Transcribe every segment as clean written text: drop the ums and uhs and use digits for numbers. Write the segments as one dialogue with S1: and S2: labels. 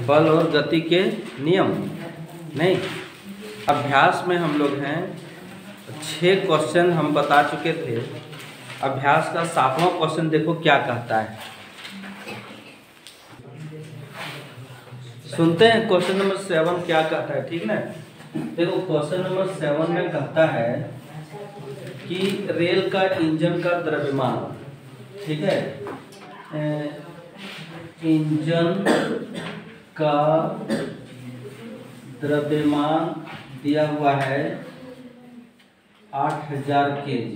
S1: बल और गति के नियम नहीं। अभ्यास में हम लोग हैं 6 क्वेश्चन हम बता चुके थे। अभ्यास का 7वां क्वेश्चन देखो क्या कहता है, सुनते हैं। क्वेश्चन नंबर 7 क्या कहता है, ठीक ना। देखो क्वेश्चन नंबर 7 में कहता है कि रेल का इंजन का द्रव्यमान, ठीक है, इंजन का द्रव्यमान दिया हुआ है 8000 kg,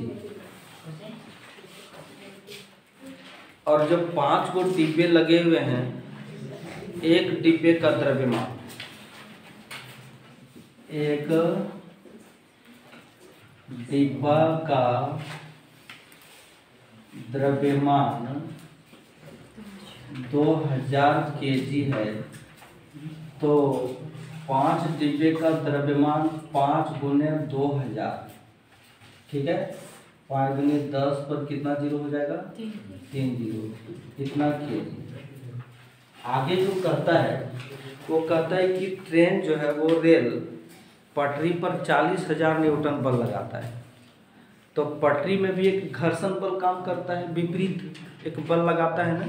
S1: और जो 5 को डिब्बे लगे हुए हैं, एक डिब्बे का द्रव्यमान, एक डिब्बा का द्रव्यमान 2000 kg है, तो 5 डिब्बे का द्रव्यमान 5 गुने 2000, ठीक है। 5 गुने 10 पर कितना जीरो हो जाएगा, 3 जीरो, इतना kg। आगे जो कहता है वो कहता है कि ट्रेन जो है वो रेल पटरी पर 40,000 न्यूटन बल लगाता है, तो पटरी में भी एक घर्षण बल काम करता है, विपरीत एक बल लगाता है ना,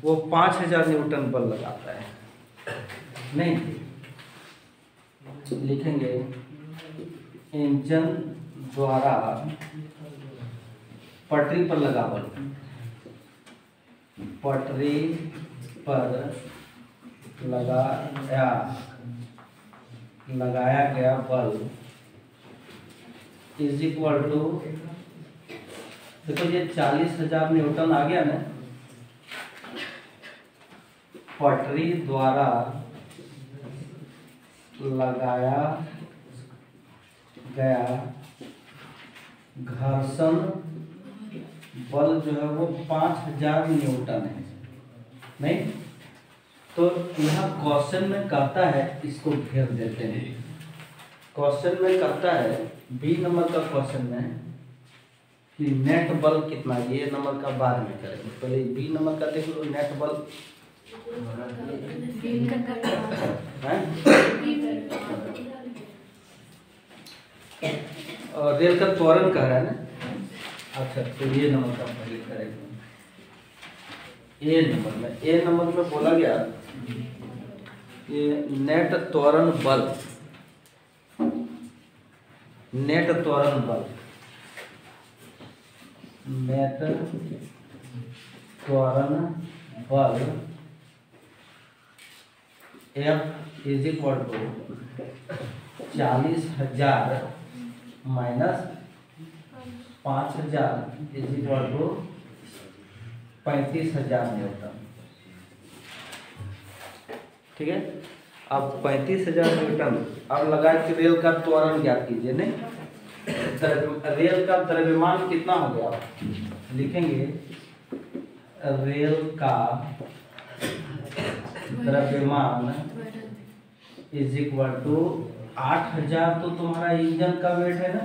S1: वो 5000 न्यूटन बल लगाता है। नहीं लिखेंगे इंजन द्वारा पटरी पर लगा बल, पटरी पर लगाया गया बल इज इक्वल टू, देखो ये 40,000 न्यूटन आ गया ना, पटरी द्वारा लगाया गया घर्षण बल जो है वो 5000 न्यूटन है। नहीं तो यहाँ क्वेश्चन में कहता है, इसको घेर देते हैं। क्वेश्चन में कहता है बी नंबर का क्वेश्चन में कि नेट बल कितना, ये नंबर का बाद में करेंगे, पहले बी नंबर का देख लो। नेट बल और रेल का त्वरण कह रहा है ना। अच्छा तो ये नंबर का पहले करेंगे। ए नंबर में बोला गया ये नेट त्वरण बल, नेट त्वरण बल, नेट त्वरण बल F is equal to 40,000 minus 5,000 is equal to 35,000 newton, ठीक है। अब 35,000 न्यूटन अब लगा कि रेल का त्वरण ज्ञात कीजिए। नहीं रेल का द्रव्यमान कितना हो गया, लिखेंगे रेल का द्रव्यमान इज इक्वल टू 8,000 तो तुम्हारा इंजन का वेट है ना,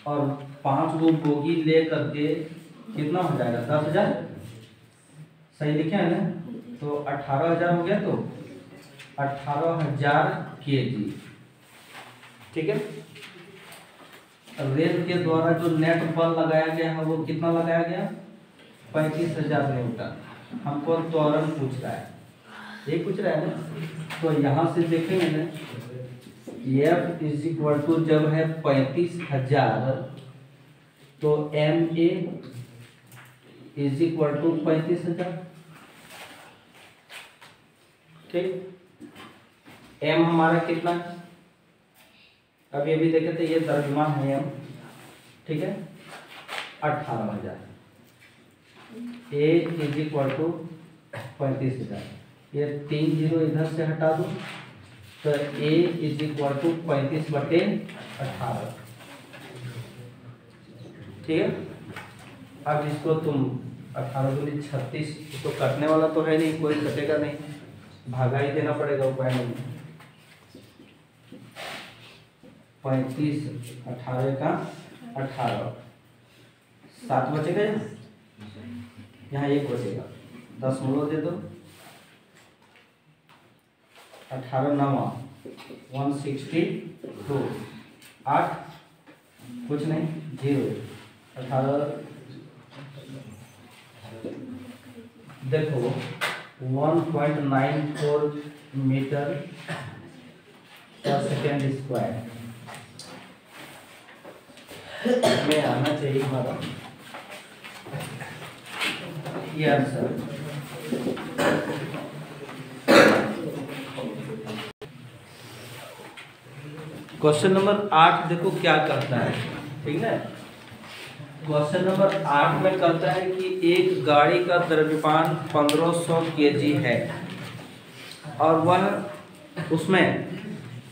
S1: और 5 गो बोगी ले करके कितना हो जाएगा, 10,000, सही लिखे है ना। तो 18,000 हो गया, तो 18,000 kg, ठीक है। रेल के द्वारा जो नेट बल लगाया गया है वो कितना लगाया गया, 35,000 न्यूटन। हमको त्वरण पूछ रहा है, ये पूछ रहा है ना, तो यहाँ से देखेंगे ना, F इज इक्वल टू जब है 35,000 तो MA इज इक्वल टू 35,000, ठीक। M हमारा कितना है, अभी अभी देखे थे, ये द्रव्यमान है M, ठीक है, 18,000। A इज इक्वल टू 35,000, ये 3 जीरो इधर से हटा दो, तो A इज इक्वल टू 35/18, ठीक है। अब इसको तुम 18 दूनी 36, तो कटने वाला तो है नहीं, कोई कटेगा नहीं, भागा ही देना पड़ेगा, उपाय नहीं। 35 18 का 18, 7 बचेगा, यहाँ 1 बचेगा, 10 दे दो, 18 9 162, 8 कुछ नहीं 0, 18 देखो 1.94 मीटर पर सेकेंड स्क्वायर में आना चाहिए हमारा ये आंसर। क्वेश्चन नंबर 8 देखो क्या कहता है, ठीक है। क्वेश्चन नंबर 8 में कहता है कि एक गाड़ी का द्रव्यमान 1500 kg है और वह उसमें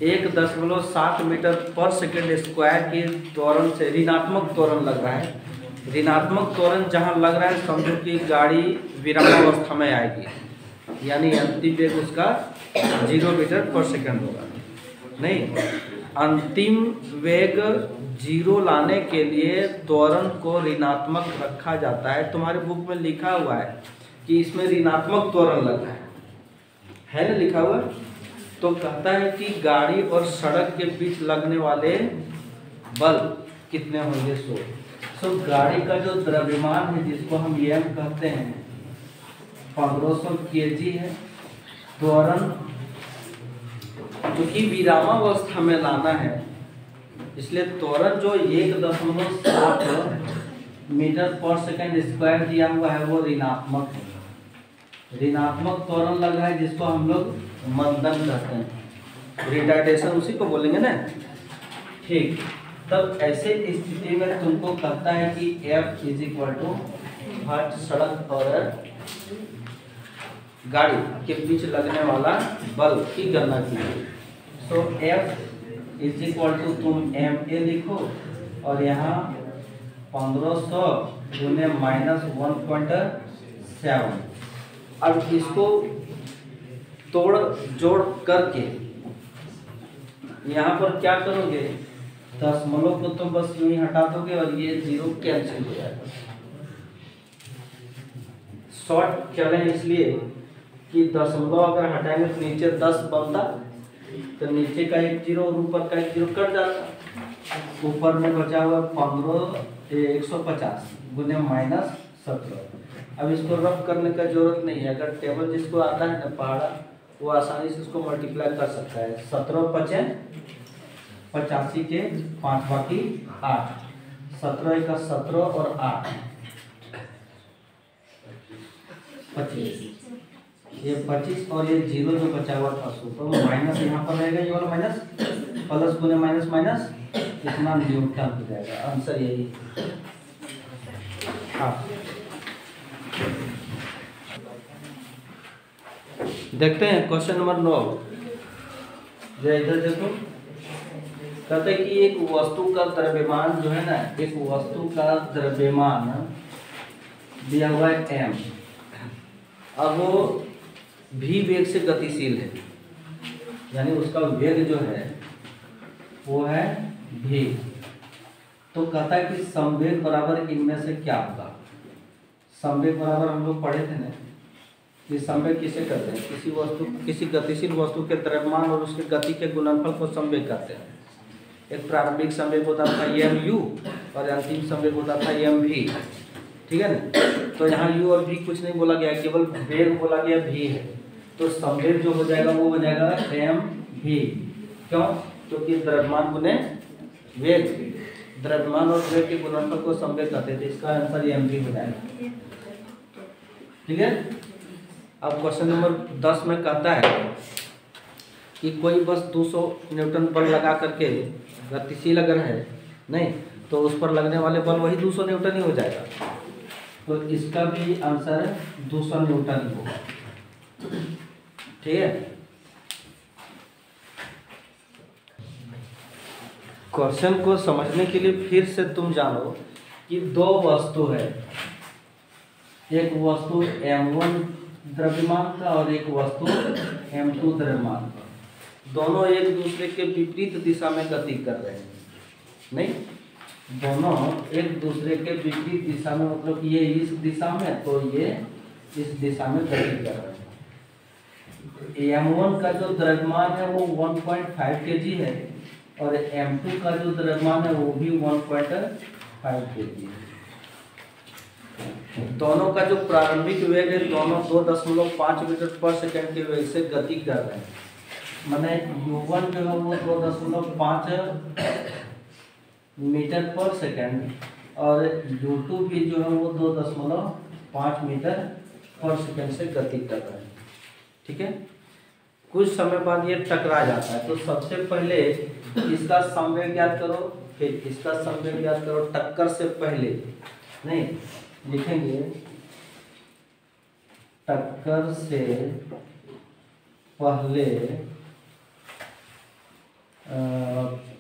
S1: 1.7 मीटर पर सेकेंड स्क्वायर के त्वरण से ऋणात्मक त्वरण लग रहा है। ऋणात्मक त्वरण जहां लग रहा है समझो कि गाड़ी विरामावस्था में आएगी, यानी अंतिम वेग उसका 0 मीटर पर सेकेंड होगा। नहीं, अंतिम वेग 0 लाने के लिए त्वरण को ऋणात्मक रखा जाता है। तुम्हारे बुक में लिखा हुआ है कि इसमें ऋणात्मक त्वरण लगा है ना, लिखा हुआ। तो कहता है कि गाड़ी और सड़क के बीच लगने वाले बल कितने होंगे। सो गाड़ी का जो द्रव्यमान है जिसको हम m कहते हैं 1500 kg है। त्वरण क्योंकि विरामावस्था में लाना है इसलिए त्वरण जो 1.7 मीटर पर सेकेंड स्क्वायर दिया हुआ है वो ऋणात्मक है। ऋणात्मक त्वरण लग रहा है जिसको हम लोग मंदन कहते हैं, रिटार्डेशन उसी को बोलेंगे ना। ठीक, तब ऐसे स्थिति में तुमको कहता है कि F हर सड़क और गाड़ी के बीच लगने वाला बल की गणना कीजिए। सो F तुम MA लिखो और यहाँ 1500 गुने -1.7। अब इसको तोड़ जोड़ करके यहाँ पर क्या करोगे, दशमलव को तो बस यूं ही हटा दोगे और ये 0 कैंसिल हो जाएगा। शॉर्ट चले इसलिए कि दशमलव अगर हटाएंगे तो नीचे 10 बनता, तो नीचे का 1 0 और ऊपर का 1 0 कट जाता। ऊपर में बचा हुआ 150 गुने -17। अब इसको रफ करने का जरूरत नहीं है, अगर टेबल जिसको आता है ना पहाड़ा वो आसानी से इसको मल्टीप्लाई कर सकता है। 17 5 85 के 5 बाकी 8, 17 का 17 और 8 25, ये 25 और ये 0 जो बचा हुआ था तो माइनस यहाँ पर रहेगा, ये वाला माइनस प्लस गुने माइनस माइनस इतना न्यूटन हो जाएगा। आंसर यही। हाँ, देखते हैं क्वेश्चन नंबर 9। इधर देखो, कहते हैं कि एक वस्तु का द्रव्यमान जो है ना, एक वस्तु का द्रव्यमान दिया हुआ है m, अब वो v वेग से गतिशील है, यानी उसका वेग जो है वो है v। तो कहता है कि संवेग बराबर इनमें से क्या होगा। संवेग बराबर हम लोग पढ़े थे ना कि संवेग किसे कहते हैं, किसी गतिशील वस्तु के द्रव्यमान और उसके गति के गुणनफल को संवेग कहते हैं। एक प्रारंभिक संवेग होता था mu और अंतिम संवेग होता था mv, ठीक है ना। तो यहाँ u और v कुछ नहीं बोला गया, केवल वेग बोला गया v है। तो संवेग जो हो जाएगा वो हो जाएगा mv। क्यों? क्योंकि द्रव्यमान गुने वेग, द्रव्यमान और वेग के गुणनफल को संवेग कहते थे। इसका आंसर mv हो जाएगा। ठीक है। अब क्वेश्चन नंबर 10 में कहता है कि कोई बस 200 न्यूटन बल लगा करके गतिशील अगर है नहीं तो उस पर लगने वाले बल वही 200 न्यूटन ही हो जाएगा। तो इसका भी आंसर 200 न्यूटन होगा। ठीक है। क्वेश्चन को समझने के लिए फिर से तुम जानो कि दो वस्तु है, एक वस्तु m1 द्रव्यमान का और एक वस्तु m2 द्रव्यमान का। दोनों एक दूसरे के विपरीत दिशा में गति कर रहे हैं, नहीं दोनों एक दूसरे के विपरीत दिशा में, मतलब ये इस दिशा में तो ये इस दिशा में गति कर रहे हैं। m1 का जो द्रव्यमान है वो 1.5 kg है और m2 का जो द्रव्यमान है वो भी 1.5 kg है। दोनों का जो प्रारंभिक वेग है, दोनों 2.5 मीटर पर सेकंड के वेग से गति कर रहे हैं। माने u1 जो है वो 2.5 मीटर पर सेकंड और u2 भी जो है वो 2.5 मीटर पर सेकंड से गति कर रहे हैं। ठीक है, कुछ समय बाद ये टकरा जाता है। तो सबसे पहले इसका संवेग ज्ञात करो, फिर इसका संवेग ज्ञात करो। टक्कर से पहले नहीं लिखेंगे, टक्कर से पहले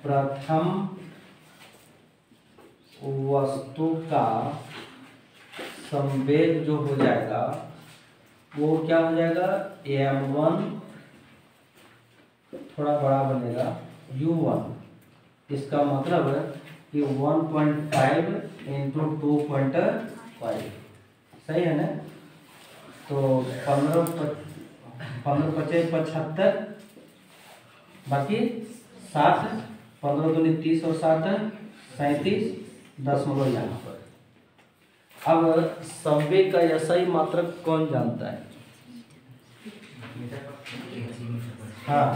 S1: प्रथम वस्तु का संवेग जो हो जाएगा वो क्या हो जाएगा, m1 थोड़ा बड़ा बनेगा u1। इसका मतलब है कि 1.5 इंटू 2.5, सही है ना। तो 15 × 75, बाकी 60, 15 दूनी 30 और 7 37 दशमलव यहाँ पर। अब संवेग का SI मात्रक कौन जानता है? हाँ,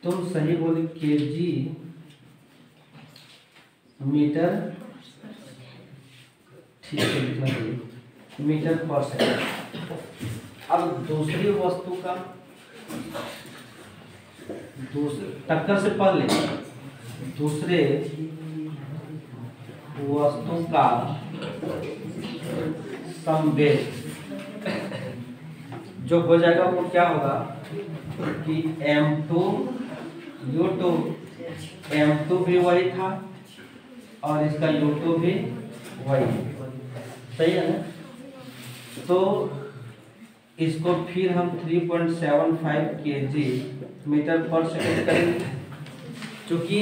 S1: तुम सही बोली, kg मीटर, ठीक है लिखना चाहिए, मीटर पर सेकंड। अब दूसरी वस्तु का, टक्कर से पहले दूसरे वस्तु का संवेग जो हो जाएगा वो क्या होगा कि m2 u2, m2 भी वही था और इसका u2 भी वही, सही है ना। तो इसको फिर हम 3.75 kg मीटर पर सेकंड करेंगे। क्योंकि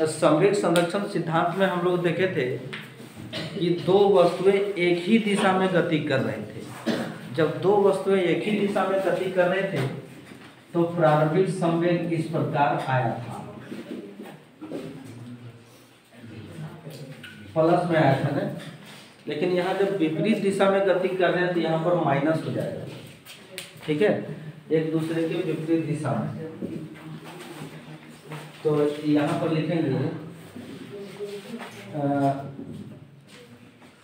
S1: संवेग संरक्षण सिद्धांत में हम लोग देखे थे कि दो वस्तुएं एक ही दिशा में गति कर रहे थे। जब दो वस्तुएं एक ही दिशा में गति कर रहे थे तो प्रारंभिक संवेग इस प्रकार आया था, प्लस में आया था ना। लेकिन यहाँ जब विपरीत दिशा में गति कर रहे हैं तो यहाँ पर माइनस हो जाएगा। ठीक है, एक दूसरे के विपरीत दिशा में। तो यहाँ पर लिखेंगे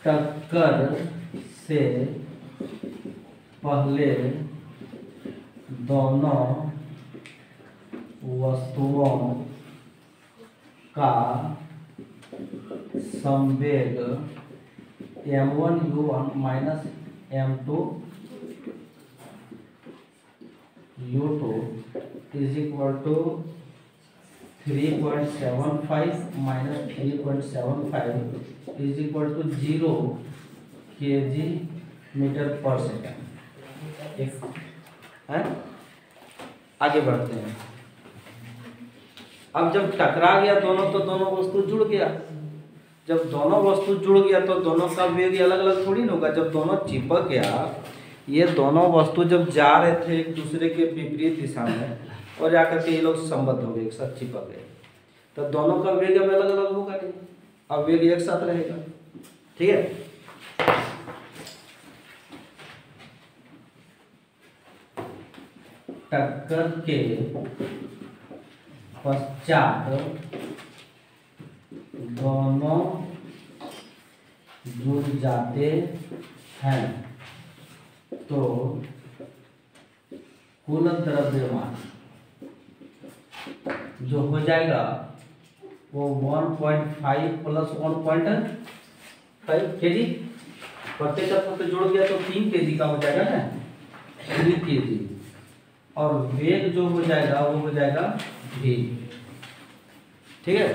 S1: टक्कर से पहले दोनों वस्तुओं का संवेग m1 u1 minus m2 u2 is equal to 3.75 minus 3.75 is equal to 0 kg metre per second है। आगे बढ़ते हैं। अब जब टकरा गया दोनों तो दोनों वस्तु जुड़ गया। जब दोनों वस्तु जुड़ गया तो दोनों का वेग अलग अलग थोड़ी ना होगा। जब दोनों चिपक गया, ये दोनों वस्तु जब जा रहे थे एक दूसरे के विपरीत दिशा में और जाकर के ये लोग संबद्ध हो गए, एक साथ चिपक गए, तो दोनों का वेग अब अलग अलग होगा नहीं, अब वेग एक साथ रहेगा। ठीक है, टक्कर के पश्चात दोनों जुड़ जाते हैं तो कुल द्रव्यमान जो हो जाएगा वो 1.5 प्लस 1.5 kg, प्रत्येक तत्व पे जोड़ गया तो 3 kg का हो जाएगा ना, 3 kg। और वेग जो हो जाएगा वो हो जाएगा v। ठीक है,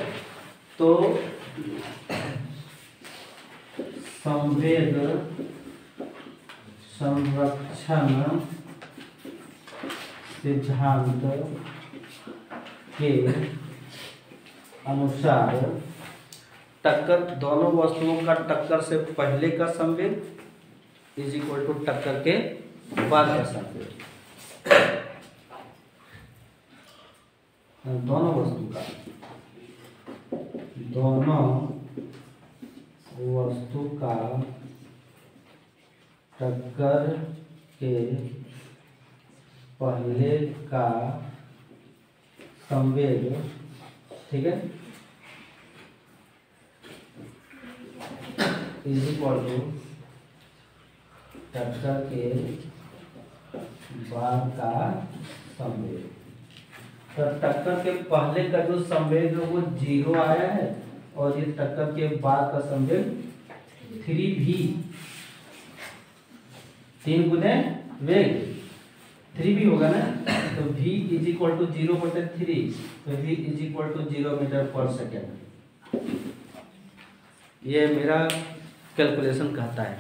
S1: तो संवेग संरक्षण सिद्धांत के अनुसार टक्कर, दोनों वस्तुओं का टक्कर से पहले का संवेग इज इक्वल टू टक्कर के बाद का संवेग। दोनों वस्तु का टक्कर के पहले का संवेग, ठीक है, इज इक्वल टू टक्कर के बाद का संवेग। तो टक्कर के पहले का जो संवेग है वो 0 आया है और ये टक्कर के बाद का संवेग 3v, 3 गुने वेग 3v होगा ना, तो v इज इक्वल टू 0/3, तो v is equal to 0 metre per second. ये मेरा कैलकुलेशन कहता है।